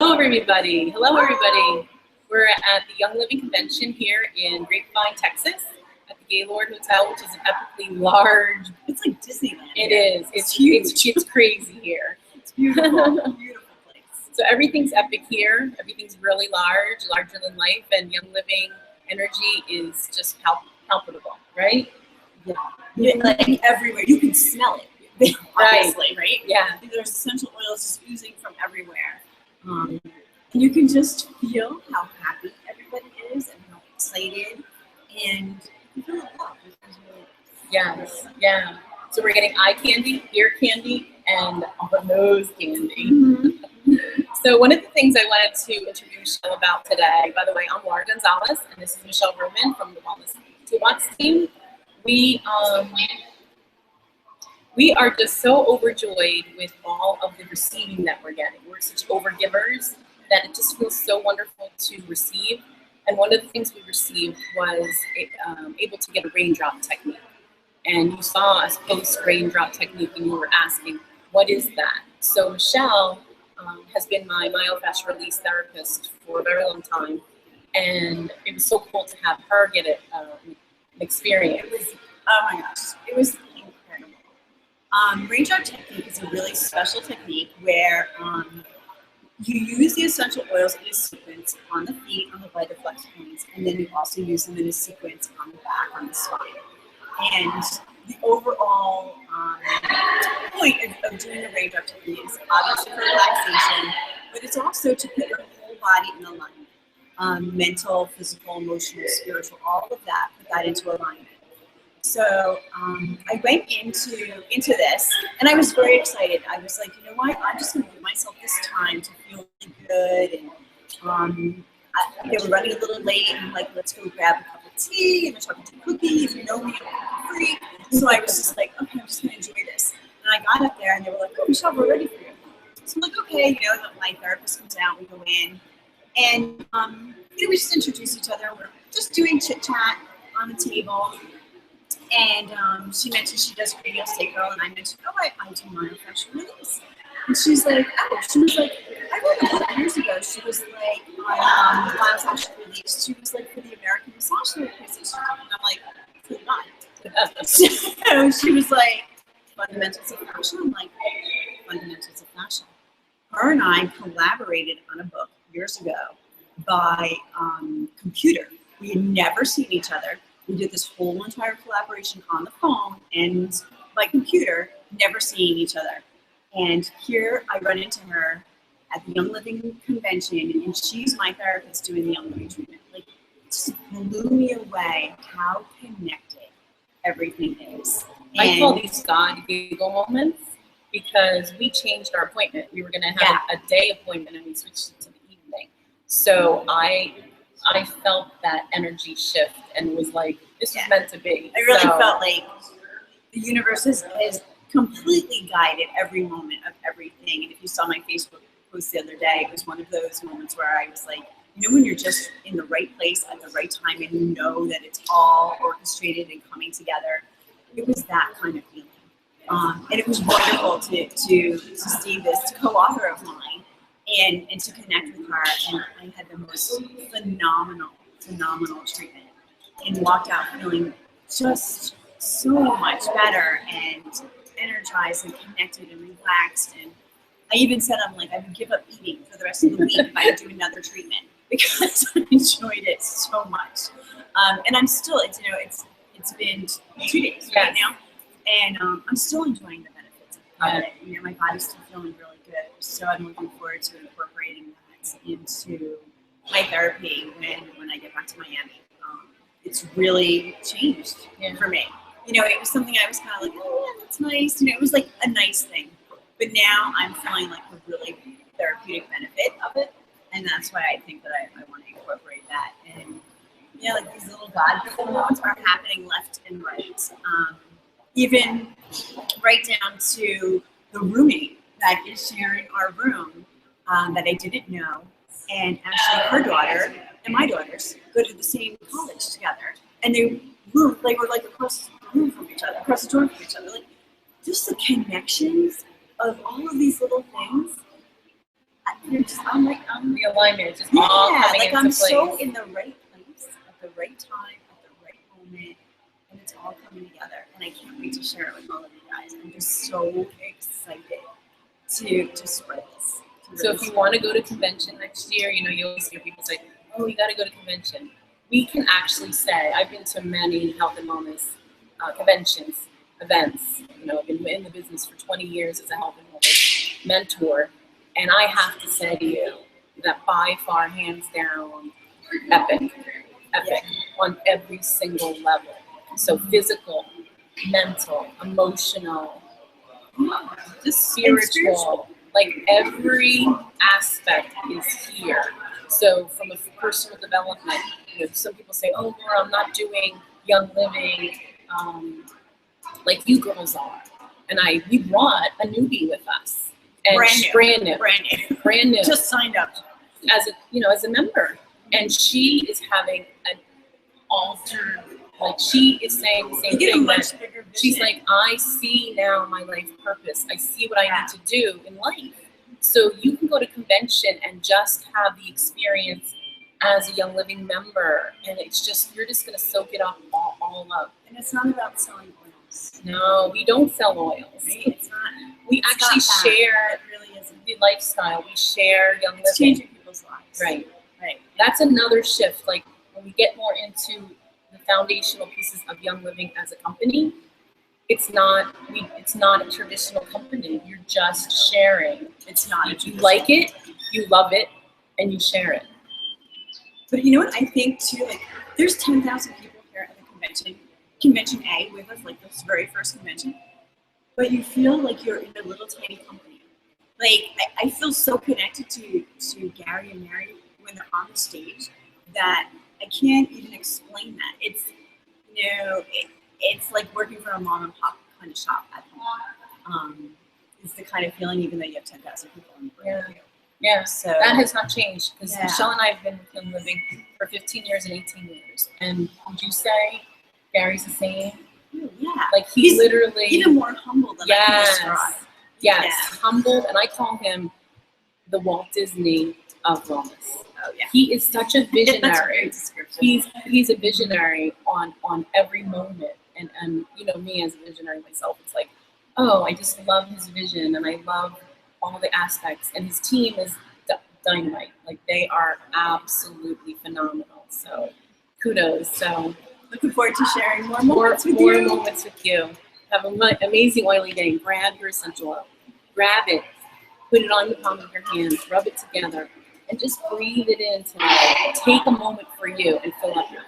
Hello, everybody. Hello, everybody. We're at the Young Living Convention here in Grapevine, Texas, at the Gaylord Hotel, which is an epically large. It's like Disneyland. It is. It's huge. It's crazy here. It's beautiful. Beautiful place. So everything's epic here. Everything's really large, larger than life, and Young Living energy is just palpable, right? Yeah. Like everywhere. You can smell it. Obviously, right? Yeah. There's essential oils just oozing from everywhere. And you can just feel how happy everybody is and how excited, and you feel love. Yes, yeah. So we're getting eye candy, ear candy, and nose candy. Mm-hmm. So one of the things I wanted to introduce Michelle about today, by the way, I'm Laura Gonzalez, and this is Michelle Ruman from the Wellness Toolbox team. We are just so overjoyed with all of the receiving that we're getting. We're such overgivers that it just feels so wonderful to receive. And one of the things we received was able to get a raindrop technique. And you saw us post raindrop technique and you were asking, what is that? So Michelle has been my myofascial release therapist for a very long time. And it was so cool to have her get it experience. Oh my gosh, it was incredible. Raindrop technique is a really special technique where you use the essential oils in a sequence on the feet, on the Vitaflex points, and then you also use them in a sequence on the back, on the spine. And the overall point of doing the raindrop technique is obviously for relaxation, but it's also to put your whole body in alignment. Mental, physical, emotional, spiritual, all of that, put that into alignment. So I went into this, and I was very excited. I was like, you know what? I'm just going to give myself this time to feel really good. And they were running a little late, and I'm like, let's go grab a cup of tea and a chocolate chip cookie. If you know me, I'm free. So I was just like, okay, I'm just going to enjoy this. And I got up there, and they were like, oh, Michelle, we're ready for you. So I'm like, okay, my therapist comes out, we go in, and we just introduce each other. We're just doing chit chat on the table. And she mentioned she does cranial sacral, and I mentioned, I do myofascial release. And she's like, she was like, I wrote a book years ago. She was like, on myofascial release. She was like, for the American Massage Therapy Association. And I'm like, for what? So she was like, fundamentals of fascia. I'm like, fundamentals of fascia. Her and I collaborated on a book years ago by computer. We had never seen each other. We did this whole entire collaboration on the phone and by computer, never seeing each other. And here I run into her at the Young Living Convention, and she's my therapist doing the Young Living treatment. Like, it just blew me away how connected everything is. I call these God Giggle Moments because we changed our appointment. We were going to have a day appointment, and we switched it to the evening. So I felt that energy shift and was like, this was meant to be. I really felt like the universe has completely guided every moment of everything. And if you saw my Facebook post the other day, it was one of those moments where I was like, when you're just in the right place at the right time and you know that it's all orchestrated and coming together, it was that kind of feeling. And it was wonderful to see this co-author of mine and to connect with her, and I had the most phenomenal treatment and walked out feeling just so much better and energized and connected and relaxed. And I even said, I'm like, I would give up eating for the rest of the week if I do another treatment because I enjoyed it so much. And I'm still, it's been 2 days right now, and I'm still enjoying the benefits of it. My body's still feeling really good. So I'm looking forward to incorporating that into my therapy when I get back to Miami. It's really changed for me. It was something I was kind of like, oh yeah, that's nice. It was like a nice thing. But now I'm feeling like a really therapeutic benefit of it. And that's why I think that I want to incorporate that. And like these little God moments are happening left and right. Even right down to the roommate that is sharing our room that I didn't know. And actually her daughter and my daughters go to the same college together. And they were like across the room from each other, across the door from each other. Like, just the connections of all of these little things. You're just, I'm like, The alignment is just all coming like into I'm place. so in the right place at the right time, at the right moment, and it's all coming together. And I can't wait to share it with all of you guys. I'm just so excited to spread this. So if you want to go to convention next year, you know, you always hear people say, oh, you got to go to convention. We can actually say, I've been to many health and wellness conventions, events. You know, I've been in the business for 20 years as a health and wellness mentor. And I have to say to you that by far, hands down, epic on every single level. So physical, mental, emotional, just spiritual. Like every aspect is here. So from a personal development, you know, some people say, "Oh, Laura, I'm not doing Young Living like you girls are," and we brought a newbie with us, and brand new, just signed up as a member, and she is having an altered. Like she is saying the same thing. That she's like, I see now my life purpose. I see what I need to do in life. So you can go to convention and just have the experience as a Young Living member, and it's just you're just gonna soak it up all up. And it's not about selling oils. No, we don't sell oils. Right? It's not. We actually share. It really isn't. The lifestyle. We share Young Living. It's changing people's lives. Right. Right. That's another shift. Like when we get more into the foundational pieces of Young Living as a company, it's not a traditional company. You're just sharing. It's not. You like it, you love it, and you share it. But you know what I think too? Like, there's 10,000 people here at the convention A with us, like this very first convention. But you feel like you're in a little tiny company. Like I feel so connected to Gary and Mary when they're on the stage that I can't even explain that. It's, you know, it's like working for a mom and pop kind of shop at home. It's the kind of feeling, even though you have 10,000 people in the room. Yeah, so that has not changed because Michelle and I have been with Young Living for 15 years and 18 years. And would you say Gary's the same? Yeah. Like he's literally even more humble than I can describe. Yes, humbled, and I call him the Walt Disney of wellness. Oh, yeah. He is such a visionary. That's a great description. He's a visionary on every moment, and you know me as a visionary myself. It's like, oh, I just love his vision, and I love all the aspects, and his team is dynamite. Like they are absolutely phenomenal. So kudos. So looking forward to sharing more moments with you. Have an amazing oily day. Grab your essential oil. Grab it. Put it on the palm of your hand. Rub it together. And just breathe it in tonight. Take a moment for you and fill up your